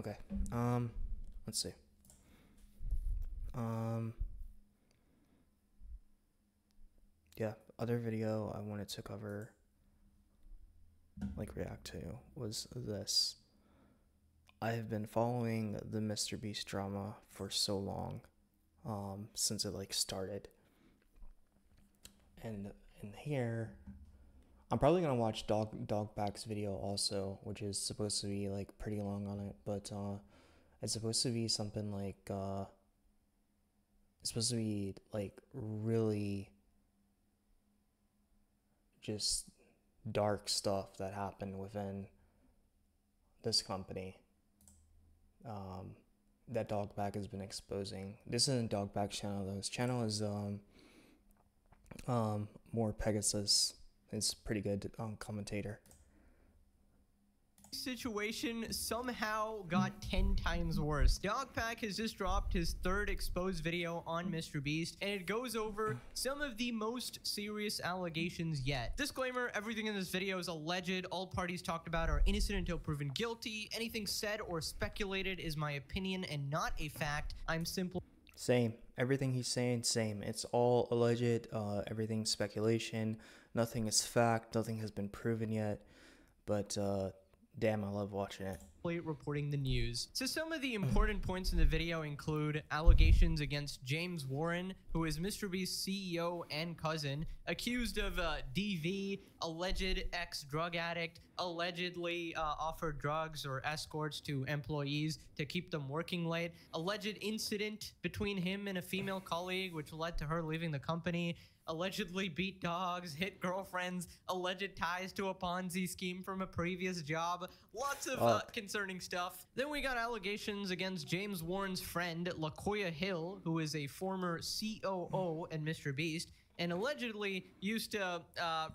Okay. Let's see. Yeah, other video I wanted to cover, like react to, was this. I have been following the MrBeast drama for so long, since it like started. And in here, I'm probably gonna watch Dogback's video also, which is supposed to be like pretty long on it, but it's supposed to be something like it's supposed to be like really just dark stuff that happened within this company that Dogback has been exposing. This isn't Dogback's channel though. His channel is MorePegasus. It's pretty good commentator. Situation somehow got 10 times worse. Dogpack has just dropped his third exposed video on MrBeast, and it goes over some of the most serious allegations yet. Disclaimer, everything in this video is alleged. All parties talked about are innocent until proven guilty. Anything said or speculated is my opinion and not a fact. I'm simply... Same. Everything he's saying, same. It's all alleged. Everything's speculation. Nothing is fact. Nothing has been proven yet. But, damn, I love watching it. Reporting the news. So some of the important points in the video include allegations against James Warren, who is MrBeast's CEO and cousin, accused of DV, alleged ex-drug addict, allegedly offered drugs or escorts to employees to keep them working late, alleged incident between him and a female colleague which led to her leaving the company, allegedly beat dogs, hit girlfriends, alleged ties to a Ponzi scheme from a previous job, lots of concerning stuff. Then we got allegations against James Warren's friend, LaKoya Hill, who is a former COO at MrBeast, and allegedly used to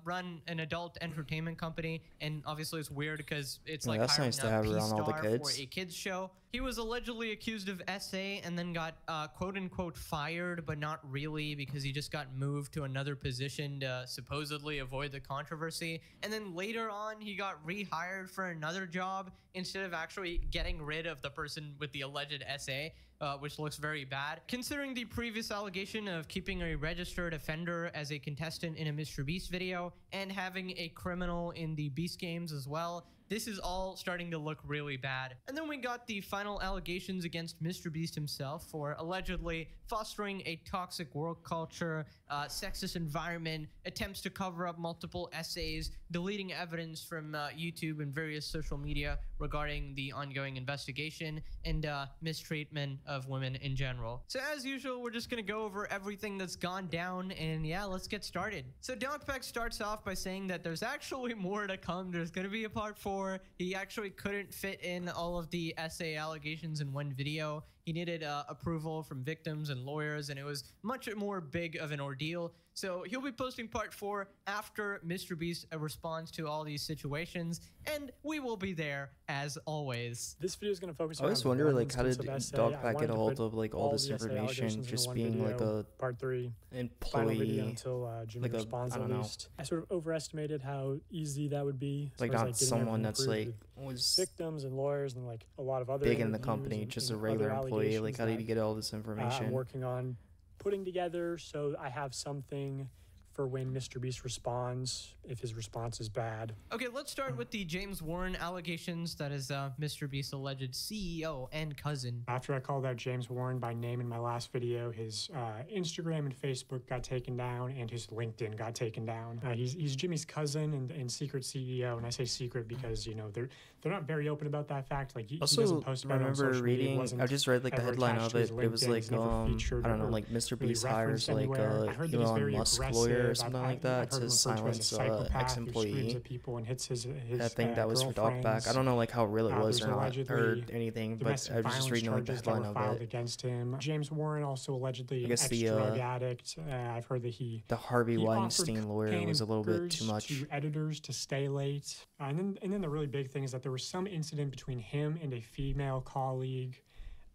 run an adult entertainment company. And obviously it's weird because it's like hiring nice to a have around all the P-star kids. for a kids show. He was allegedly accused of SA and then got quote-unquote fired, but not really, because he just got moved to another position to supposedly avoid the controversy. And then later on, he got rehired for another job instead of actually getting rid of the person with the alleged SA. Which looks very bad. Considering the previous allegation of keeping a registered offender as a contestant in a MrBeast video and having a criminal in the Beast games as well, this is all starting to look really bad. And then we got the final allegations against MrBeast himself for allegedly fostering a toxic work culture, sexist environment, attempts to cover up multiple essays, deleting evidence from YouTube and various social media regarding the ongoing investigation, and mistreatment of women in general. So as usual, we're just gonna go over everything that's gone down, and yeah, let's get started. So Dogpack starts off by saying that there's actually more to come. There's gonna be a part 4. He actually couldn't fit in all of the SA allegations in one video. He needed approval from victims and lawyers, and it was much more big of an ordeal. So he'll be posting part 4 after MrBeast responds to all these situations, and we will be there as always. This video is going to focus. I always wonder, like, how did Dogpack get a hold of like all this information, just being like a part 3 employee until Jimmy like responds. I don't know. I sort of overestimated how easy that would be. Like not someone that's like was victims and lawyers and like a lot of other big in the company, just a regular employee. Like, how did he get all this information? I'm working on putting together, so I have something for when MrBeast responds, if his response is bad. Okay, let's start with the James Warren allegations. That is MrBeast's alleged CEO and cousin. After I called out James Warren by name in my last video, his Instagram and Facebook got taken down, and his LinkedIn got taken down. He's Jimmy's cousin and secret CEO, and I say secret because, you know, they're not very open about that fact. Like, he doesn't post about it on social media. I just read like the headline of it. It was like I don't know, like MrBeast hires like Elon Musk lawyer or something like that to silence ex-employee. I think that was for Dogback. I don't know like how real it was or not or anything, but I was just reading like the headline of it. Against him. James Warren also allegedly an ex-drug addict. I've heard that the Harvey Weinstein lawyer was a little bit too much. To editors to stay late, and then the really big thing is that there was some incident between him and a female colleague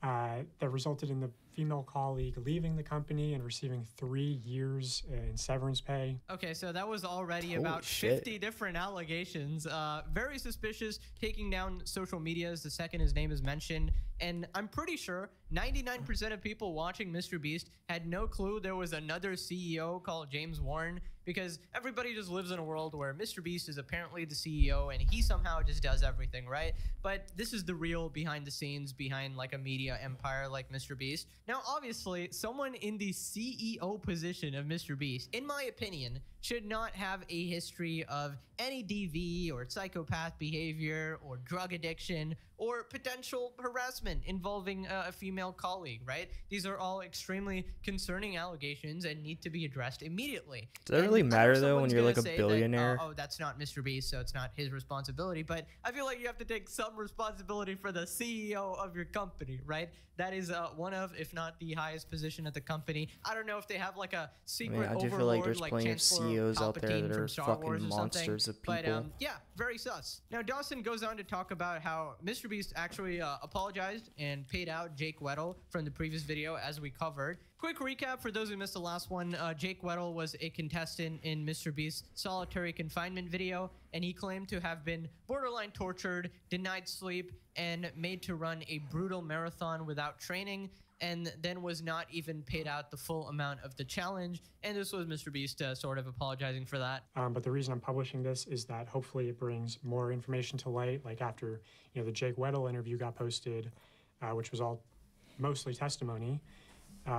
that resulted in the female colleague leaving the company and receiving 3 years in severance pay. Okay, so that was already about 50 different allegations. Very suspicious, taking down social medias the second his name is mentioned. And I'm pretty sure 99% of people watching MrBeast had no clue there was another CEO called James Warren, because everybody just lives in a world where MrBeast is apparently the CEO and he somehow just does everything, right? But this is the real behind the scenes behind like a media empire like MrBeast. Now, obviously, someone in the CEO position of MrBeast, in my opinion, should not have a history of any DV or psychopath behavior or drug addiction or potential harassment involving a female colleague, right? These are all extremely concerning allegations and need to be addressed immediately. Does that really matter though when you're like a billionaire? That, oh, that's not MrBeast, so it's not his responsibility. But I feel like you have to take some responsibility for the CEO of your company, right? That is one of, if not the highest position at the company. I don't know if they have like a secret I do overlord, feel like there's plenty of Chancellor CEOs out there Palpatine that from are Star Wars fucking or monsters of people. But yeah, very sus. Now Dawson goes on to talk about how MrBeast actually apologized and paid out Jake Weddle from the previous video, as we covered. Quick recap for those who missed the last one. Jake Weddle was a contestant in MrBeast's solitary confinement video, and he claimed to have been borderline tortured, denied sleep, and made to run a brutal marathon without training, and then was not even paid out the full amount of the challenge. And this was MrBeast sort of apologizing for that. But the reason I'm publishing this is that hopefully it brings more information to light. Like after the Jake Weddle interview got posted, which was all mostly testimony,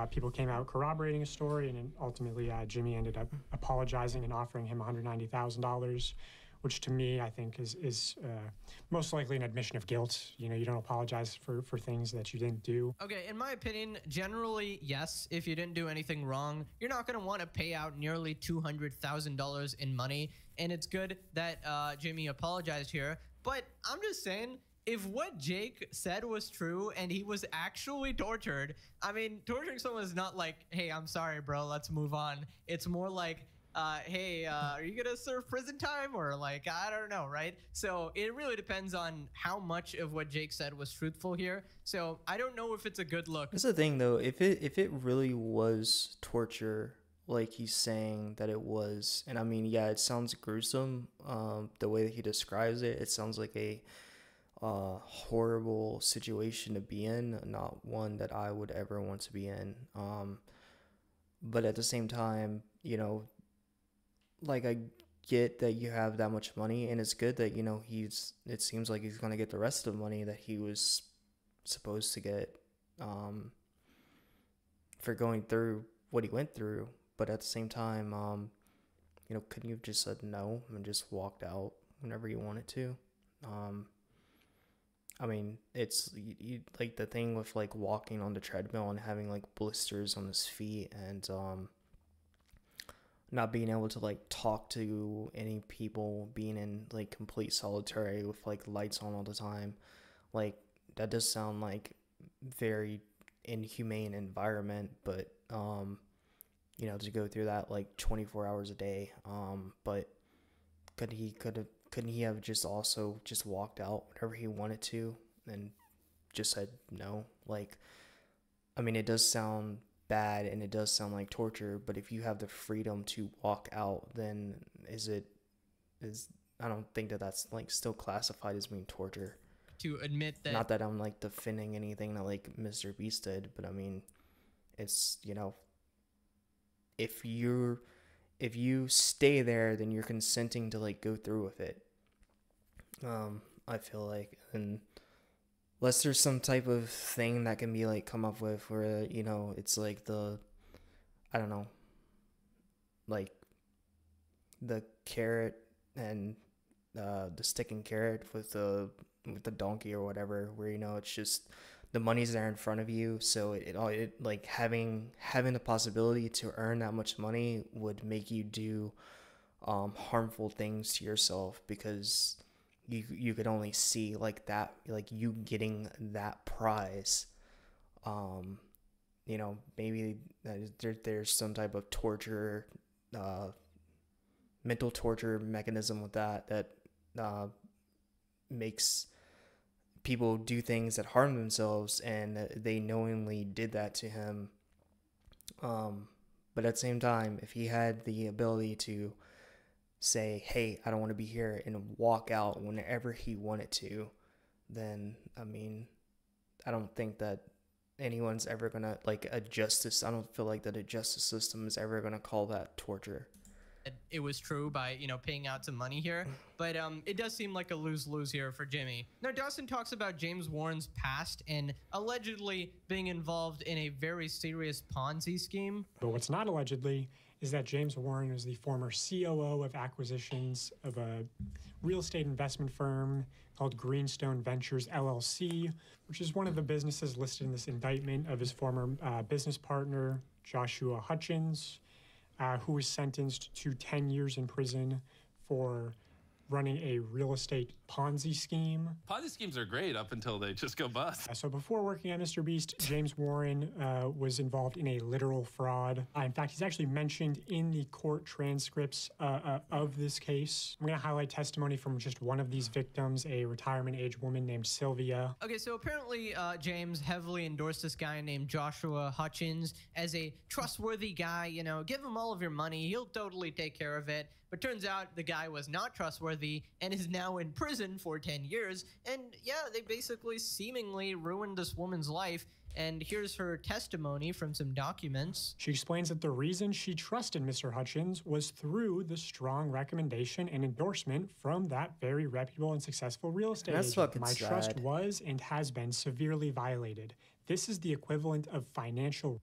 people came out corroborating his story, and ultimately Jimmy ended up apologizing and offering him $190,000, which to me I think is most likely an admission of guilt. You don't apologize for things that you didn't do. Okay, in my opinion, generally, yes, if you didn't do anything wrong, you're not going to want to pay out nearly $200,000 in money, and it's good that Jimmy apologized here, but I'm just saying, if what Jake said was true and he was actually tortured, I mean, torturing someone is not like, hey, I'm sorry, bro, let's move on. It's more like, hey, are you gonna serve prison time? Or like, I don't know, right? So it really depends on how much of what Jake said was truthful here. So I don't know if it's a good look. That's the thing though, if it really was torture, like he's saying that it was, and I mean, yeah, it sounds gruesome, the way that he describes it. It sounds like a horrible situation to be in, not one that I would ever want to be in. But at the same time, like I get that you have that much money, and it's good that it seems like he's gonna get the rest of the money that he was supposed to get for going through what he went through. But at the same time, couldn't you have just said no and just walked out whenever you wanted to? I mean, it's like the thing with like walking on the treadmill and having like blisters on his feet, and not being able to like talk to any people, being in like complete solitary with like lights on all the time. Like that does sound like very inhumane environment, but to go through that like 24 hours a day. But couldn't he have just also just walked out whenever he wanted to and just said no? Like, I mean, it does sound bad and it does sound like torture, but if you have the freedom to walk out, then I don't think that that's like still classified as being torture. To admit that, not that I'm like defending anything that like MrBeast did, but I mean, it's if you stay there, then you're consenting to like go through with it. I feel like, unless there's some type of thing that can be like come up with where it's like I don't know, like the carrot and the stick and carrot with the donkey or whatever, where it's just the money's there in front of you, so it like having the possibility to earn that much money would make you do harmful things to yourself, because you could only see like that, like you getting that prize. Maybe there's some type of torture, mental torture mechanism with that makes people do things that harm themselves, and they knowingly did that to him. But at the same time, if he had the ability to say, hey, I don't want to be here, and walk out whenever he wanted to, then, I mean, I don't think that anyone's ever going to, like, I don't feel like that a justice system is ever going to call that torture. It was true by, paying out some money here, but it does seem like a lose-lose here for Jimmy. Now, Dawson talks about James Warren's past and allegedly being involved in a very serious Ponzi scheme. But what's not allegedly is that James Warren was the former COO of acquisitions of a real estate investment firm called Greenstone Ventures LLC, which is one of the businesses listed in this indictment of his former business partner, Joshua Hutchins, who was sentenced to 10 years in prison for running a real estate Ponzi scheme. Ponzi schemes are great up until they just go bust. So before working at MrBeast, James Warren was involved in a literal fraud. In fact, he's actually mentioned in the court transcripts of this case. I'm going to highlight testimony from just one of these victims, a retirement age woman named Sylvia. Okay, so apparently James heavily endorsed this guy named Joshua Hutchins as a trustworthy guy. Give him all of your money, he'll totally take care of it. But turns out the guy was not trustworthy and is now in prison for 10 years. And yeah, they basically seemingly ruined this woman's life. And here's her testimony from some documents. She explains that the reason she trusted Mr. Hutchins was through the strong recommendation and endorsement from that very reputable and successful real estate agent. Fucking My sad. trust was and has been severely violated. This is the equivalent of financial.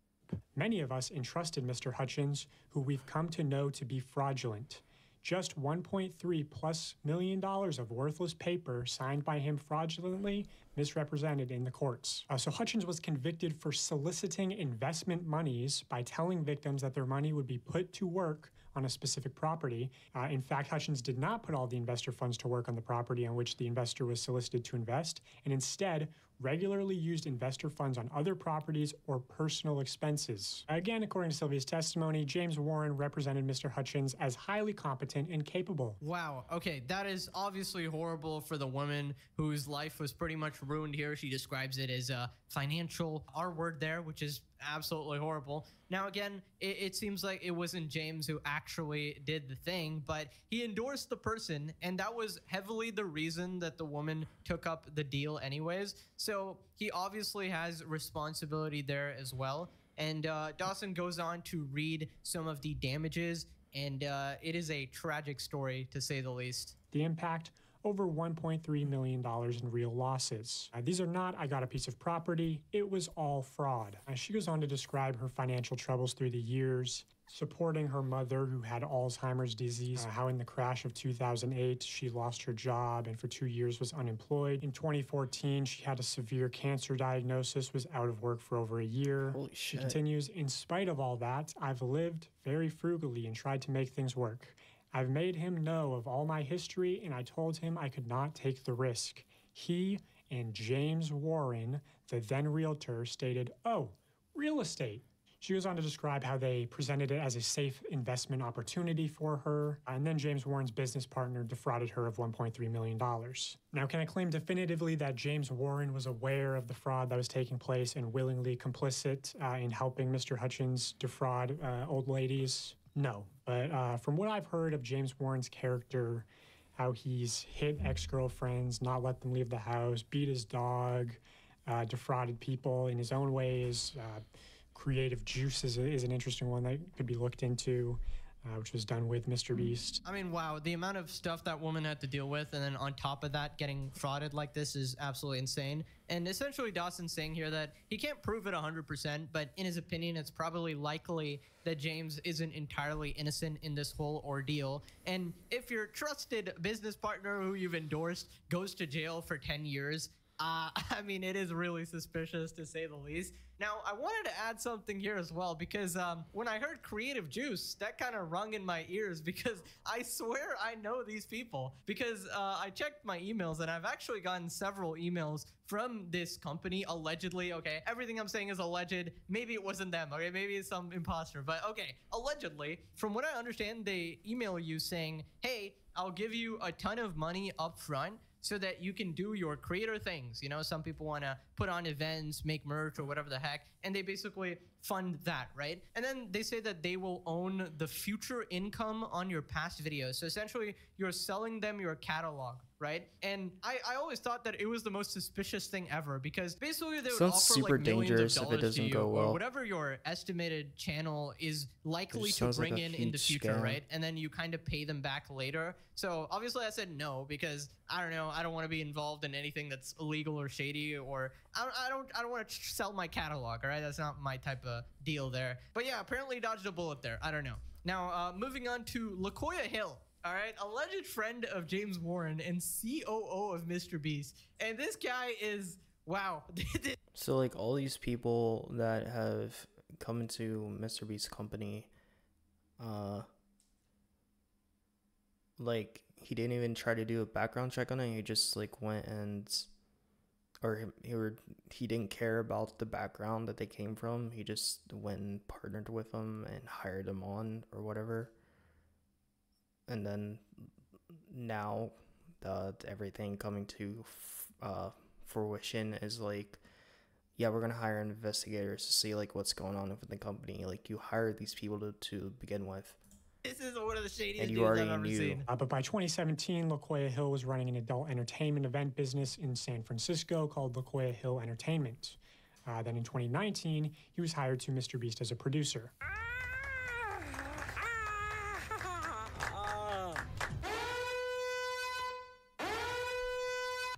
Many of us entrusted Mr. Hutchins, who we've come to know to be fraudulent. Just $1.3+ million of worthless paper signed by him fraudulently misrepresented in the courts. So Hutchins was convicted for soliciting investment monies by telling victims that their money would be put to work on a specific property. In fact, Hutchins did not put all the investor funds to work on the property on which the investor was solicited to invest, and instead regularly used investor funds on other properties or personal expenses. Again, according to Sylvia's testimony, James Warren represented Mr. Hutchins as highly competent and capable. Wow, okay, that is obviously horrible for the woman whose life was pretty much ruined here. She describes it as a financial R word there, which is absolutely horrible. Now, again, it seems like it wasn't James who actually did the thing, but he endorsed the person, and that was heavily the reason that the woman took up the deal anyways. So he obviously has responsibility there as well. And Dawson goes on to read some of the damages, and it is a tragic story, to say the least. The impact: over $1.3 million in real losses. These are not, I got a piece of property, it was all fraud. She goes on to describe her financial troubles through the years, supporting her mother who had Alzheimer's disease, how in the crash of 2008, she lost her job and for 2 years was unemployed. In 2014, she had a severe cancer diagnosis, was out of work for over a year. Holy shit. She continues, in spite of all that, I've lived very frugally and tried to make things work. I've made him know of all my history, and I told him I could not take the risk. He and James Warren, the then realtor, stated, "Oh, real estate." She goes on to describe how they presented it as a safe investment opportunity for her, and then James Warren's business partner defrauded her of $1.3 million. Now, can I claim definitively that James Warren was aware of the fraud that was taking place and willingly complicit in helping Mr. Hutchins defraud old ladies? No, but from what I've heard of James Warren's character, how he's hit ex-girlfriends, not let them leave the house, beat his dog, defrauded people in his own ways. Creative Juice is an interesting one that could be looked into, which was done with MrBeast. I mean, wow, the amount of stuff that woman had to deal with, and then on top of that, getting frauded like this is absolutely insane. And essentially, Dawson's saying here that he can't prove it 100%, but in his opinion, it's probably likely that James isn't entirely innocent in this whole ordeal. And if your trusted business partner who you've endorsed goes to jail for 10 years, I mean, it is really suspicious, to say the least. Now, I wanted to add something here as well, because when I heard Creative Juice, that kind of rung in my ears, because I swear I know these people. Because I checked my emails, and I've actually gotten several emails from this company, allegedly. Okay, everything I'm saying is alleged. Maybe it wasn't them, okay? Maybe it's some imposter, but okay, allegedly. From what I understand, they email you saying, hey, I'll give you a ton of money up front so that you can do your creator things. You know, some people want to put on events, make merch or whatever the heck, and they basically fund that, right? And then they say that they will own the future income on your past videos. So essentially, you're selling them your catalog, right? And I always thought that it was the most suspicious thing ever, because basically they would offer like millions of dollars to you, or whatever your estimated channel is likely to bring in the future, right? And then you kind of pay them back later. So obviously I said no, because I don't know, I don't want to be involved in anything that's illegal or shady, or I don't want to sell my catalog, all right? That's not my type of deal there. But yeah, apparently dodged a bullet there. I don't know. Now, moving on to LaKoya Hill. All right, alleged friend of James Warren and COO of MrBeast. And this guy is, wow. So like all these people that have come into MrBeast's company, like he didn't even try to do a background check on it. He just like went and, he didn't care about the background that they came from. He just went and partnered with them and hired them on or whatever. And then now everything coming to fruition is like, yeah, we're going to hire investigators to see like what's going on with the company. Like you hired these people to begin with. This is one of the shadiest deals I've ever seen. But by 2017, LaKoya Hill was running an adult entertainment event business in San Francisco called LaKoya Hill Entertainment. Then in 2019, he was hired to MrBeast as a producer.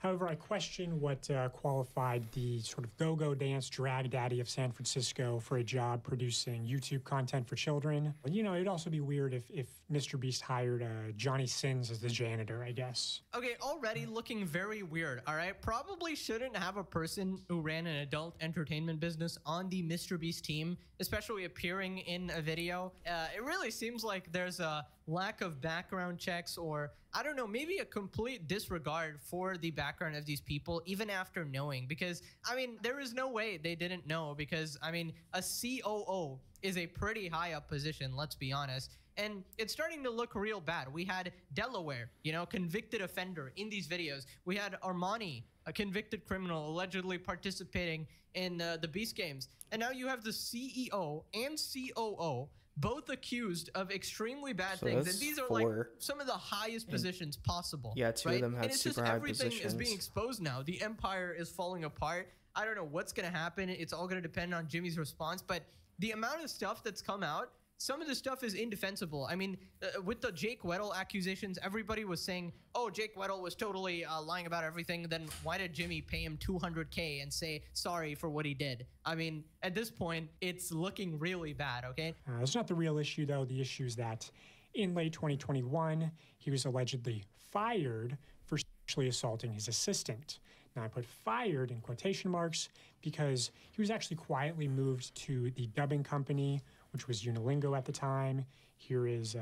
However, I question what qualified the sort of go-go dance drag daddy of San Francisco for a job producing YouTube content for children. You know, it'd also be weird if MrBeast hired Johnny Sins as the janitor, I guess. Okay, already looking very weird, all right? Probably shouldn't have a person who ran an adult entertainment business on the MrBeast team, especially appearing in a video. It really seems like there's a lack of background checks, or I don't know, maybe a complete disregard for the background of these people, even after knowing. Because, I mean, there is no way they didn't know, because, I mean, a COO is a pretty high up position, let's be honest. And it's starting to look real bad. We had Delaware, you know, convicted offender in these videos. We had Armani, a convicted criminal allegedly participating in the Beast games. And now you have the CEO and COO both accused of extremely bad things, and these are like some of the highest positions possible. Yeah, two of them have super high positions. Everything is being exposed now. The empire is falling apart. I don't know what's going to happen. It's all going to depend on Jimmy's response, but the amount of stuff that's come out, some of the stuff is indefensible. I mean, with the Jake Weddle accusations, everybody was saying, oh, Jake Weddle was totally lying about everything. Then why did Jimmy pay him $200K and say sorry for what he did? I mean, at this point, it's looking really bad, okay? That's not the real issue, though. The issue is that in late 2021, he was allegedly fired for sexually assaulting his assistant. Now, I put fired in quotation marks because he was actually quietly moved to the dubbing company, which was Unilingo at the time. Here is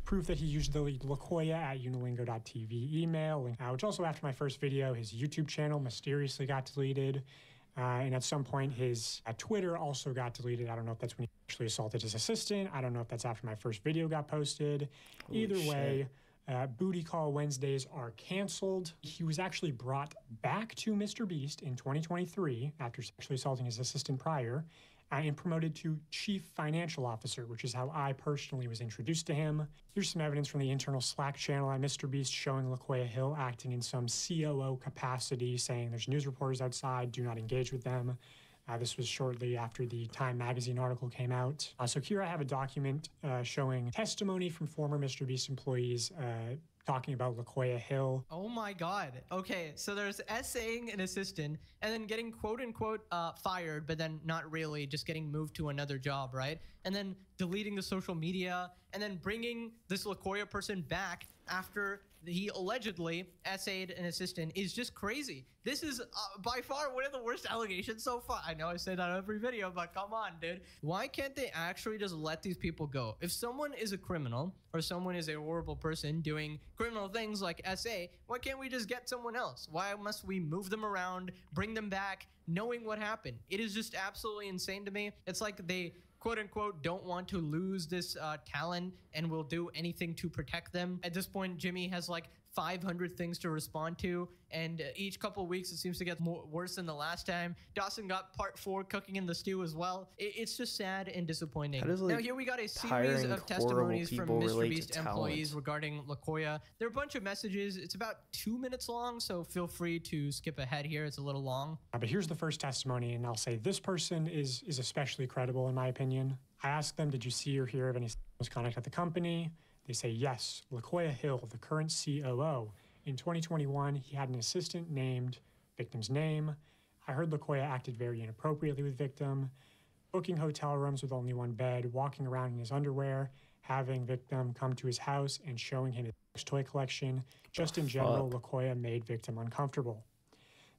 proof that he used the LaKoya at unilingo.tv email, which also after my first video, his YouTube channel mysteriously got deleted. And at some point, his Twitter also got deleted. I don't know if that's when he actually assaulted his assistant. I don't know if that's after my first video got posted. Either way, Booty Call Wednesdays are canceled. He was actually brought back to MrBeast in 2023 after sexually assaulting his assistant prior, and promoted to Chief Financial Officer, which is how I personally was introduced to him. Here's some evidence from the internal Slack channel at MrBeast showing LaKoya Hill acting in some COO capacity, saying there's news reporters outside, do not engage with them. This was shortly after the Time magazine article came out. So here I have a document showing testimony from former MrBeast employees talking about LaKoya Hill. Oh my God. Okay, so there's essaying an assistant and then getting quote unquote fired, but then not really, just getting moved to another job, right? And then deleting the social media and then bringing this LaKoya person back after he allegedly essayed an assistant is just crazy. This is by far one of the worst allegations so far. I know I say that every video, but come on, dude. Why can't they actually just let these people go? If someone is a criminal or someone is a horrible person doing criminal things like SA, why can't we just get someone else? Why must we move them around, bring them back, knowing what happened? It is just absolutely insane to me. It's like they quote unquote don't want to lose this talent and will do anything to protect them. At this point, Jimmy has like 500 things to respond to, and each couple of weeks it seems to get worse than the last time. Dawson got part 4 cooking in the stew as well. It's just sad and disappointing. Now here we got a series of testimonies from MrBeast employees regarding LaKoya. There are a bunch of messages. It's about 2 minutes long, so feel free to skip ahead here. It's a little long. But here's the first testimony, and I'll say this person is especially credible in my opinion. I asked them, did you see or hear of any misconduct at the company? They say yes. LaKoya Hill, the current COO. In 2021, he had an assistant named victim's name. I heard LaKoya acted very inappropriately with victim, booking hotel rooms with only 1 bed, walking around in his underwear, having victim come to his house and showing him his toy collection. Just in general, LaKoya made victim uncomfortable.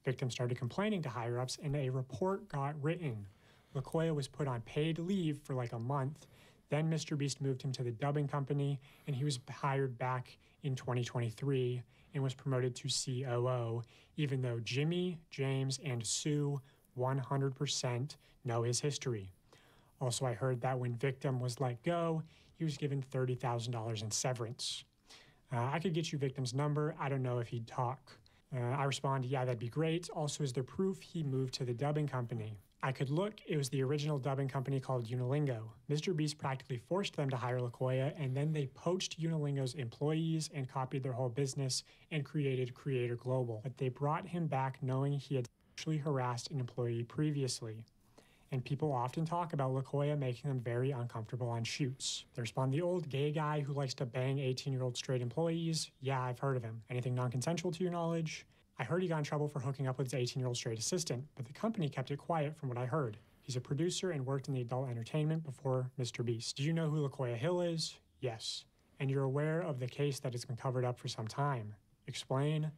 Victim started complaining to higher-ups, and a report got written. LaKoya was put on paid leave for like a month. Then MrBeast moved him to the dubbing company, and he was hired back in 2023 and was promoted to COO, even though Jimmy, James, and Sue 100% know his history. Also, I heard that when victim was let go, he was given $30,000 in severance. I could get you victim's number. I don't know if he'd talk. I respond, yeah, that'd be great. Also, is there proof he moved to the dubbing company? I could look. It was the original dubbing company called Unilingo. MrBeast practically forced them to hire LaKoya, and then they poached Unilingo's employees and copied their whole business and created Creator Global. But they brought him back knowing he had sexually harassed an employee previously. And people often talk about LaKoya making them very uncomfortable on shoots. They respond, the old gay guy who likes to bang 18-year-old straight employees? Yeah, I've heard of him. Anything non-consensual to your knowledge? I heard he got in trouble for hooking up with his 18-year-old straight assistant, but the company kept it quiet from what I heard. He's a producer and worked in the adult entertainment before MrBeast. Do you know who LaKoya Hill is? Yes. And you're aware of the case that has been covered up for some time. Explain.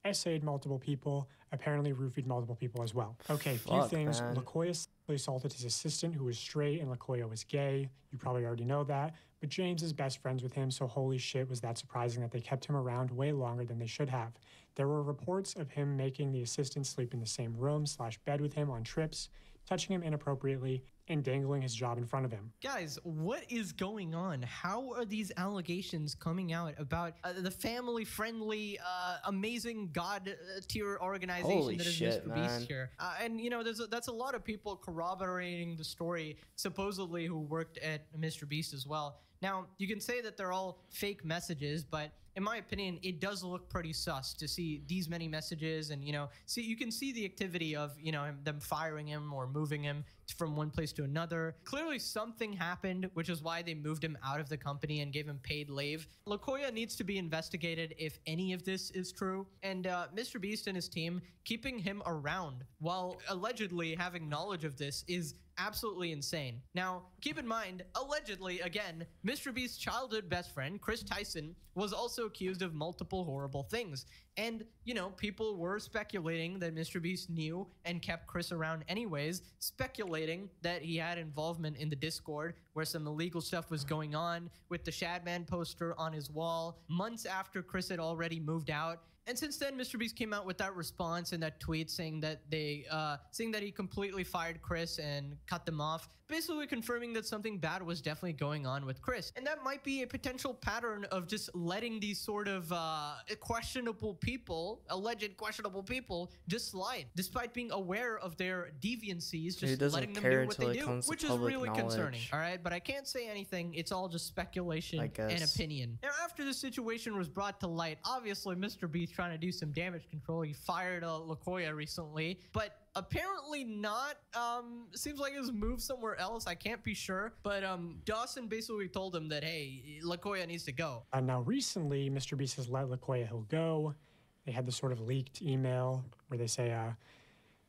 Essayed multiple people, apparently roofied multiple people as well. Okay, few things. Man. LaKoya sexually assaulted his assistant who was straight and LaKoya was gay. You probably already know that. But James is best friends with him, so holy shit was that surprising that they kept him around way longer than they should have. There were reports of him making the assistant sleep in the same room/bed with him on trips, touching him inappropriately, and dangling his job in front of him. Guys, what is going on? How are these allegations coming out about the family-friendly, amazing God-tier organization Holy that is shit, MrBeast here? And, you know, that's a lot of people corroborating the story, supposedly, who worked at MrBeast as well. Now, you can say that they're all fake messages, but in my opinion, it does look pretty sus to see these many messages and, you know, you can see the activity of, you know, them firing him or moving him from one place to another. Clearly something happened, which is why they moved him out of the company and gave him paid leave. LaKoya needs to be investigated if any of this is true. And MrBeast and his team keeping him around while allegedly having knowledge of this is absolutely insane. Now, keep in mind, allegedly, again, MrBeast's childhood best friend, Chris Tyson, was also accused of multiple horrible things. And, you know, people were speculating that MrBeast knew and kept Chris around anyways, speculating that he had involvement in the Discord where some illegal stuff was going on with the Shadman poster on his wall months after Chris had already moved out. And since then, MrBeast came out with that response and that tweet saying that he completely fired Chris and cut them off, basically confirming that something bad was definitely going on with Chris. And that might be a potential pattern of just letting these sort of questionable people, alleged questionable people, just slide, despite being aware of their deviancies, just letting them do what they do, which is really concerning. All right, but I can't say anything. It's all just speculation and opinion. Now, after the situation was brought to light, obviously MrBeast trying to do some damage control. He fired LaKoya recently, but apparently not. Seems like it was moved somewhere else. I can't be sure, but Dawson basically told him that, hey, LaKoya needs to go. Now recently, MrBeast has let LaKoya Hill go. They had this sort of leaked email where they say,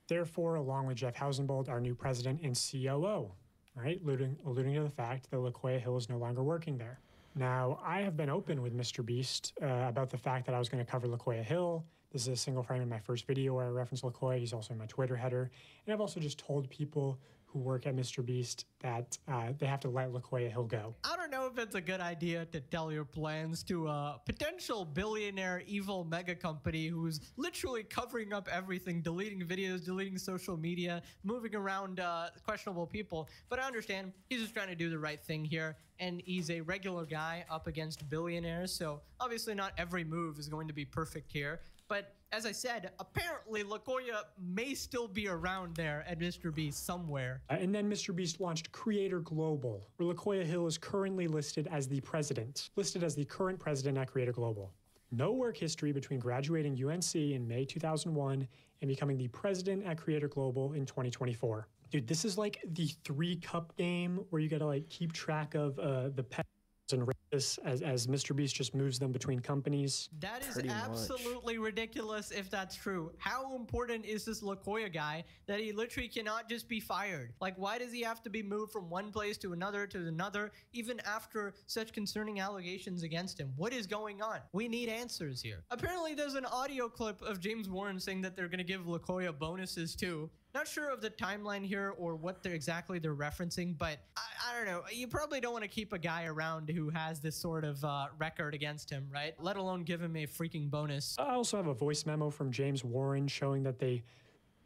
therefore, along with Jeff Hausenbold, our new president and COO, right? Alluding to the fact that LaKoya Hill is no longer working there. Now, I have been open with MrBeast about the fact that I was going to cover LaKoya Hill. This is a single frame in my first video where I reference LaCoya. He's also in my Twitter header. And I've also just told people who work at MrBeast that they have to let LaCoya Hill go. I don't know if it's a good idea to tell your plans to a potential billionaire evil mega company who's literally covering up everything, deleting videos, deleting social media, moving around questionable people. But I understand he's just trying to do the right thing here, and he's a regular guy up against billionaires, so obviously not every move is going to be perfect here. But as I said, apparently LaCoya may still be around there at MrBeast somewhere. And then MrBeast launched Creator Global, where LaCoya Hill is currently listed as the president, listed as the current president at Creator Global. No work history between graduating UNC in May 2001 and becoming the president at Creator Global in 2024. Dude, this is like the 3-cup game where you gotta like keep track of the pets and racists as MrBeast just moves them between companies. That is absolutely ridiculous if that's true. How important is this LaCoya guy that he literally cannot just be fired? Like, why does he have to be moved from one place to another, even after such concerning allegations against him? What is going on? We need answers here. Apparently, there's an audio clip of James Warren saying that they're going to give LaCoya bonuses too. Not sure of the timeline here or what exactly they're referencing, but I don't know. You probably don't want to keep a guy around who has this sort of record against him, right? Let alone give him a freaking bonus. I also have a voice memo from James Warren showing that they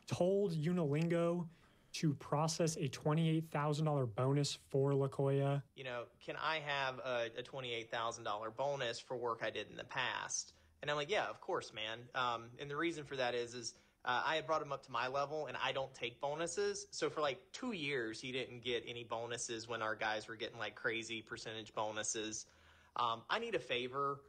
told Unilingo to process a $28,000 bonus for LaCoya. You know, can I have a $28,000 bonus for work I did in the past? And I'm like, yeah, of course, man. And the reason for that is I had brought him up to my level, and I don't take bonuses. So for like 2 years, he didn't get any bonuses when our guys were getting like crazy percentage bonuses. I need a favor.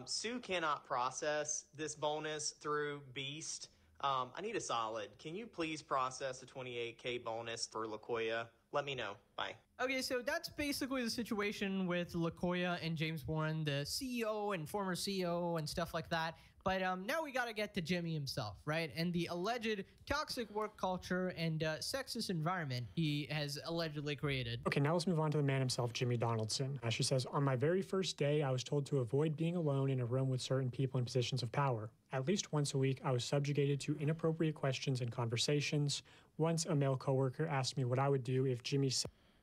Sue cannot process this bonus through Beast. I need a solid. Can you please process a $28K bonus for LaCoya? Let me know. Bye. Okay, so that's basically the situation with LaCoya and James Warren, the CEO and former CEO and stuff like that. But now we got to get to Jimmy himself, right? And the alleged toxic work culture and sexist environment he has allegedly created. Okay, now let's move on to the man himself, Jimmy Donaldson. She says, on my very first day, I was told to avoid being alone in a room with certain people in positions of power. At least once a week, I was subjugated to inappropriate questions and conversations. Once, a male coworker asked me what I would do if Jimmy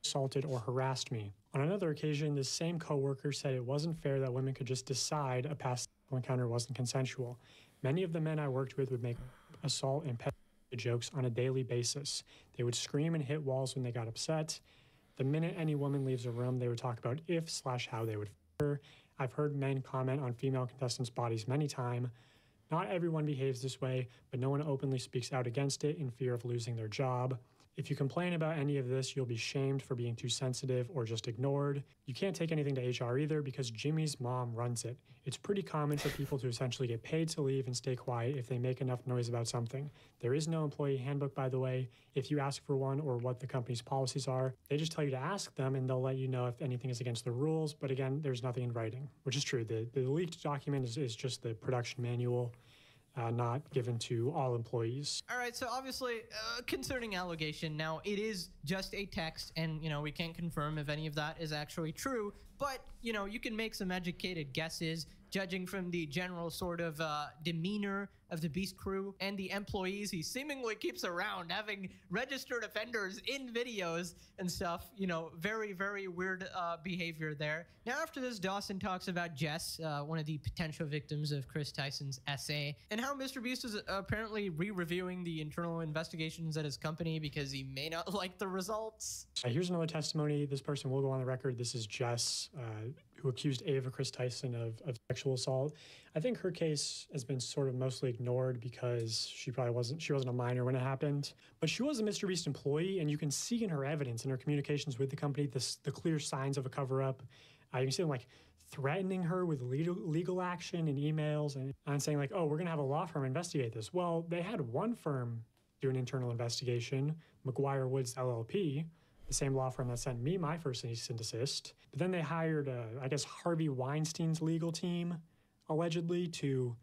assaulted or harassed me. On another occasion, this same coworker said it wasn't fair that women could just decide a past encounter wasn't consensual. Many of the men I worked with would make assault and pet jokes on a daily basis. They would scream and hit walls when they got upset. The minute any woman leaves a room, they would talk about if/how they would f her. I've heard men comment on female contestants' bodies many times. Not everyone behaves this way, but no one openly speaks out against it in fear of losing their job. If you complain about any of this, you'll be shamed for being too sensitive or just ignored. You can't take anything to HR either because Jimmy's mom runs it. It's pretty common for people to essentially get paid to leave and stay quiet if they make enough noise about something. There is no employee handbook, by the way. If you ask for one or what the company's policies are, they just tell you to ask them and they'll let you know if anything is against the rules. But again, there's nothing in writing, which is true. The leaked document is just the production manual. Not given to all employees. All right, so obviously, concerning allegation. Now, it is just a text, and, you know, we can't confirm if any of that is actually true, but, you know, you can make some educated guesses, judging from the general sort of demeanor of the Beast crew and the employees he seemingly keeps around, having registered offenders in videos and stuff. You know, very, very weird behavior there. Now, after this, Dawson talks about Jess, one of the potential victims of Chris Tyson's essay, and how MrBeast is apparently re-reviewing the internal investigations at his company because he may not like the results. Here's another testimony. This person will go on the record. This is Jess, who accused Ava Chris Tyson of sexual assault. I think her case has been sort of mostly ignored because she wasn't a minor when it happened. But she was a MrBeast employee, and you can see in her evidence, in her communications with the company, the clear signs of a cover-up. You can see them like threatening her with legal action and emails and saying like, oh, we're going to have a law firm investigate this. Well, they had one firm do an internal investigation, McGuire Woods LLP, the same law firm that sent me my first cease and desist. But then they hired, I guess, Harvey Weinstein's legal team, allegedly, to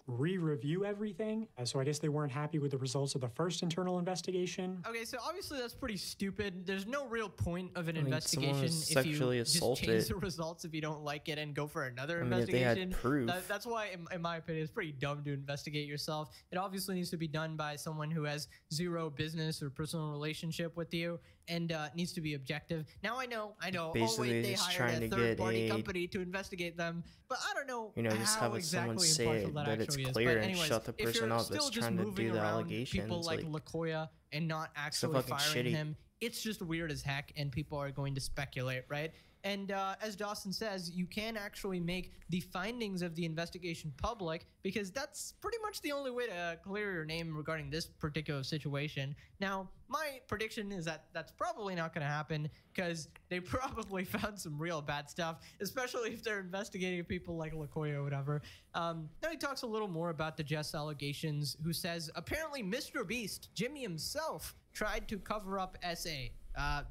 re-review everything. So I guess they weren't happy with the results of the first internal investigation. Okay, so obviously that's pretty stupid. There's no real point of an investigation if sexually you just assaulted. change the results if you don't like it and go for another If investigation. they had proof. That's why, in my opinion, it's pretty dumb to investigate yourself. It obviously needs to be done by someone who has zero business or personal relationship with you and needs to be objective. Now I know. Basically, oh wait, they just hired trying a to third-party get company to investigate them, but I don't know. just how have exactly someone say impartial that it's actually is. clear But and anyways, shut the if person you're up still that's just trying to moving do the around allegations. people like LaKoya and not actually fucking firing shitty. him, it's just weird as heck, and people are going to speculate, right? And as Dawson says, you can actually make the findings of the investigation public because that's pretty much the only way to clear your name regarding this particular situation. Now, my prediction is that that's probably not going to happen because they probably found some real bad stuff, especially if they're investigating people like LaKoya or whatever. Now he talks a little more about the Jess allegations, who says apparently MrBeast, Jimmy himself, tried to cover up SA.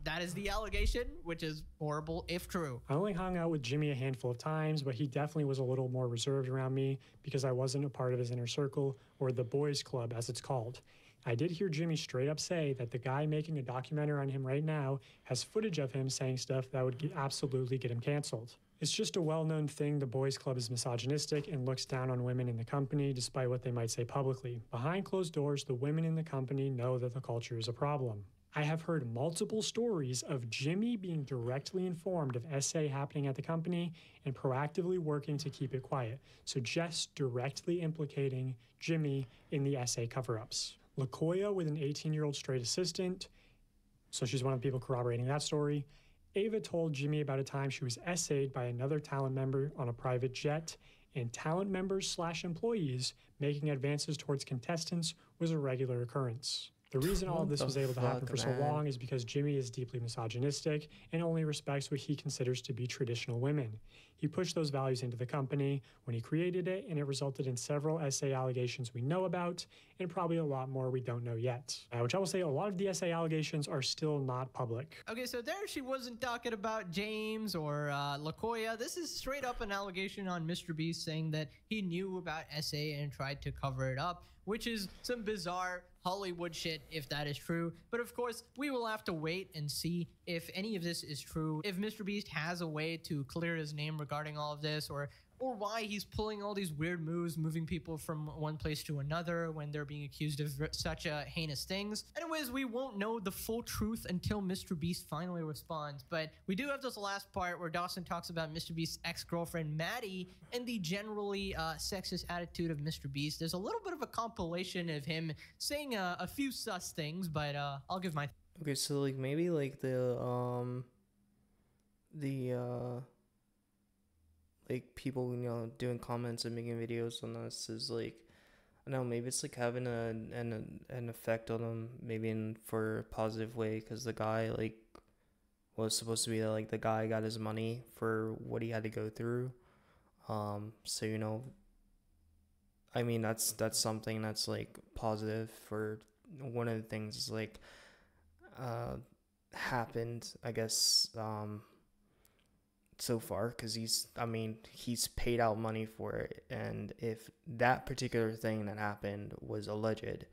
That is the allegation, which is horrible if true. I only hung out with Jimmy a handful of times, but he definitely was a little more reserved around me because I wasn't a part of his inner circle, or the boys club as it's called. I did hear Jimmy straight up say that the guy making a documentary on him right now has footage of him saying stuff that would absolutely get him canceled. It's just a well-known thing the boys club is misogynistic and looks down on women in the company despite what they might say publicly. Behind closed doors, the women in the company know that the culture is a problem. I have heard multiple stories of Jimmy being directly informed of SA happening at the company and proactively working to keep it quiet. So Jess directly implicating Jimmy in the SA cover-ups. LaKoya with an 18-year-old straight assistant, so she's one of the people corroborating that story. Ava told Jimmy about a time she was SA'd by another talent member on a private jet, and talent members / employees making advances towards contestants was a regular occurrence. The reason all of this was able to happen for so long is because Jimmy is deeply misogynistic and only respects what he considers to be traditional women. He pushed those values into the company when he created it, and it resulted in several SA allegations we know about, and probably a lot more we don't know yet. Which I will say, a lot of the SA allegations are still not public. Okay, so there she wasn't talking about James or LaKoya. This is straight up an allegation on MrBeast saying that he knew about SA and tried to cover it up, which is some bizarre Hollywood shit if that is true. But of course, we will have to wait and see if any of this is true, if MrBeast has a way to clear his name regarding all of this, or why he's pulling all these weird moves, moving people from one place to another when they're being accused of such heinous things. Anyways, we won't know the full truth until MrBeast finally responds, but we do have this last part where Dawson talks about MrBeast's ex-girlfriend Maddie and the generally sexist attitude of MrBeast. There's a little bit of a compilation of him saying a few sus things, but I'll give my... Okay, so like maybe like the like people, doing comments and making videos on this is like, I don't know, maybe it's like having an effect on them, maybe for a positive way, because the guy like was supposed to be like the guy got his money for what he had to go through. So I mean that's something that's like positive. For one of the things is like happened, I guess, so far, because he's paid out money for it, and if that particular thing that happened was alleged,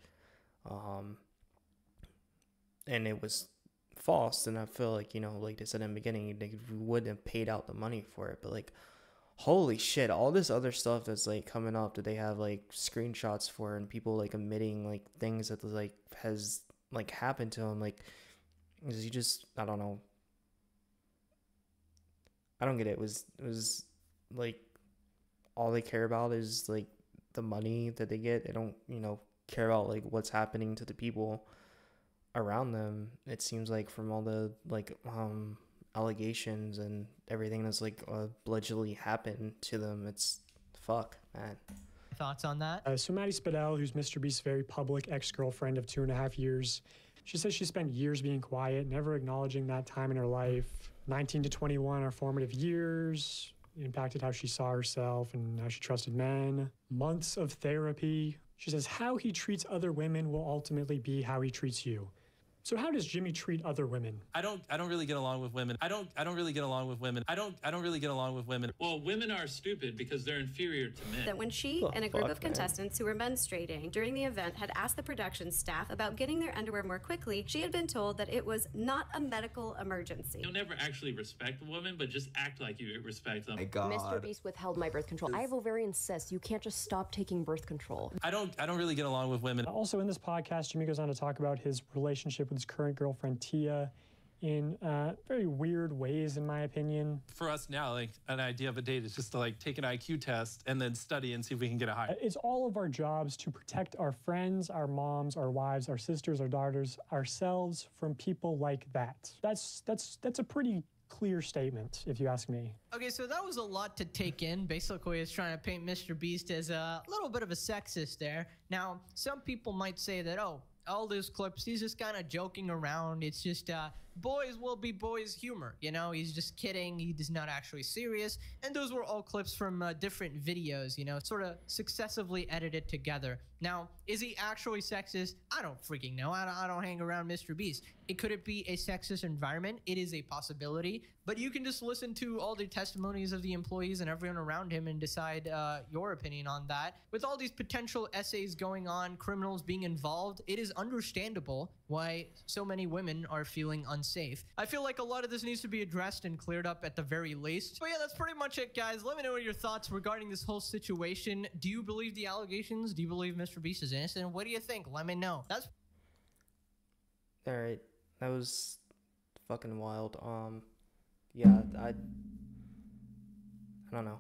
and it was false, then I feel like, like they said in the beginning, they wouldn't have paid out the money for it. But like, holy shit, all this other stuff that's like coming up that they have like screenshots for, and people like admitting like things that like has like happened to him, like, is he just, I don't know, I don't get it. It was like all they care about is like the money that they get. They don't, care about like what's happening to the people around them. It seems like from all the like allegations and everything that's like allegedly happened to them, it's fuck, man. Thoughts on that? So Maddie Spadell, who's MrBeast's very public ex-girlfriend of 2.5 years, she says she spent years being quiet, never acknowledging that time in her life. 19 to 21 are formative years, impacted how she saw herself and how she trusted men. Months of therapy. She says how he treats other women will ultimately be how he treats you. So how does Jimmy treat other women? I don't really get along with women. I don't really get along with women. I don't really get along with women. Well, women are stupid because they're inferior to men. That when she and a group of contestants who were menstruating during the event had asked the production staff about getting their underwear more quickly, she had been told that it was not a medical emergency. You'll never actually respect a woman, but just act like you respect them. My God. MrBeast withheld my birth control. I have ovarian cysts. You can't just stop taking birth control. I don't really get along with women. Also in this podcast, Jimmy goes on to talk about his relationship with his current girlfriend, Tia, in very weird ways, in my opinion. For us now, like, an idea of a date is just to, like, take an IQ test and then study and see if we can get a high. It's all of our jobs to protect our friends, our moms, our wives, our sisters, our daughters, ourselves from people like that. That's a pretty clear statement, if you ask me. Okay, so that was a lot to take in. Basically, it's trying to paint MrBeast as a little bit of a sexist there. Now, some people might say that, oh, all those clips, he's just kind of joking around. It's just boys will be boys humor. You know, he's just kidding. He is not actually serious. And those were all clips from different videos, you know, sort of successively edited together. Now, is he actually sexist? I don't freaking know. I don't hang around MrBeast. Could it be a sexist environment? It is a possibility. But you can just listen to all the testimonies of the employees and everyone around him and decide your opinion on that. With all these potential essays going on, criminals being involved, it is understandable why so many women are feeling unsafe. I feel like a lot of this needs to be addressed and cleared up at the very least. But yeah, that's pretty much it, guys. Let me know what your thoughts regarding this whole situation. Do you believe the allegations? Do you believe MrBeast is innocent? What do you think? Let me know. That's all right. That was fucking wild. Yeah, I don't know.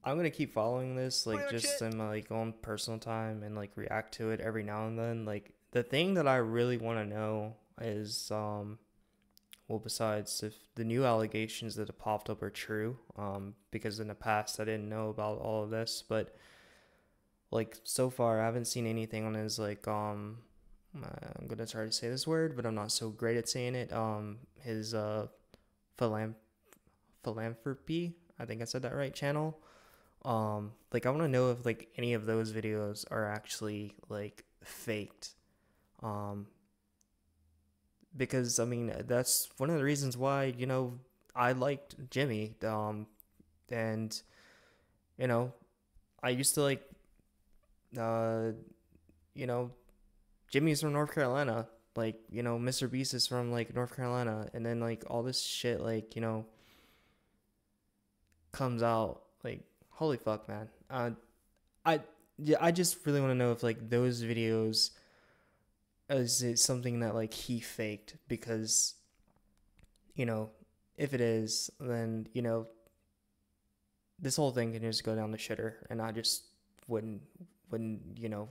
I'm gonna keep following this, like, just in my like own personal time and like react to it every now and then. Like, the thing that I really want to know is, well, besides if the new allegations that have popped up are true, because in the past I didn't know about all of this, but like so far I haven't seen anything on his like I'm gonna try to say this word, but I'm not so great at saying it. His philanthropy, I think I said that right, channel. Like, I want to know if like any of those videos are actually like faked. Because I mean, that's one of the reasons why, you know, I liked Jimmy. And you know, I used to like, you know, Jimmy's from North Carolina, like, you know, MrBeast is from like North Carolina, and then like all this shit, like, you know, comes out, like, holy fuck, man. I just really want to know if like those videos, is it something that like he faked? Because, you know, if it is, then, you know, this whole thing can just go down the shitter, and I just wouldn't, you know,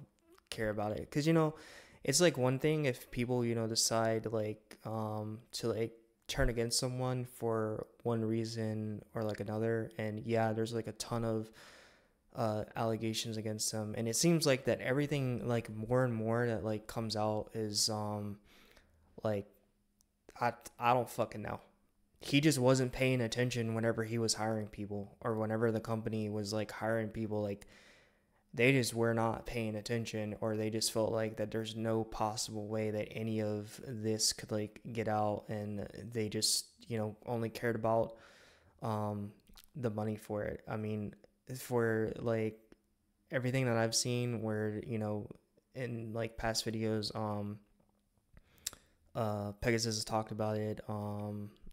care about it. Because, you know, it's like one thing if people, you know, decide like to like turn against someone for one reason or like another, and yeah, there's like a ton of allegations against him, and it seems like that everything like more and more that like comes out is like I don't fucking know. He just wasn't paying attention whenever he was hiring people, or whenever the company was like hiring people. Like, they just were not paying attention, or they just felt like that there's no possible way that any of this could like get out, and they just, you know, only cared about the money for it. I mean, for like everything that I've seen where, you know, in like past videos, Pegasus has talked about it,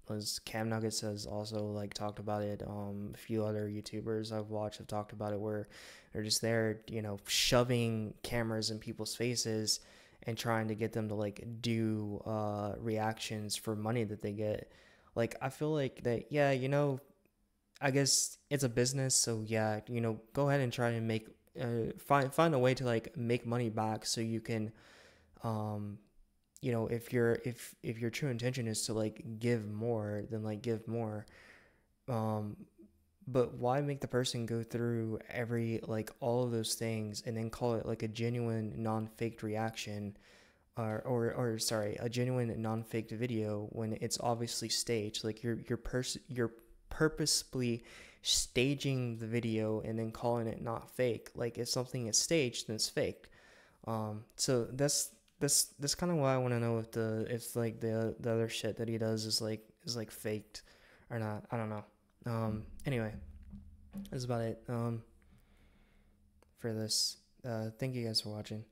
as Cam Nuggets has also like talked about it, a few other YouTubers I've watched have talked about it, where they're just there, you know, shoving cameras in people's faces and trying to get them to like do reactions for money that they get. Like, I feel like that, yeah, you know, I guess it's a business, so yeah, you know, go ahead and try to make find a way to like make money back, so you can you know, if your true intention is to like give more, then like give more. But why make the person go through every like all of those things and then call it like a genuine non-faked reaction, or sorry, a genuine non-faked video, when it's obviously staged? Like, you're purposefully staging the video and then calling it not fake. Like, if something is staged, then it's faked. So that's kind of why I want to know if like the other shit that he does is like faked or not. I don't know. Anyway, that's about it. For this. Thank you guys for watching.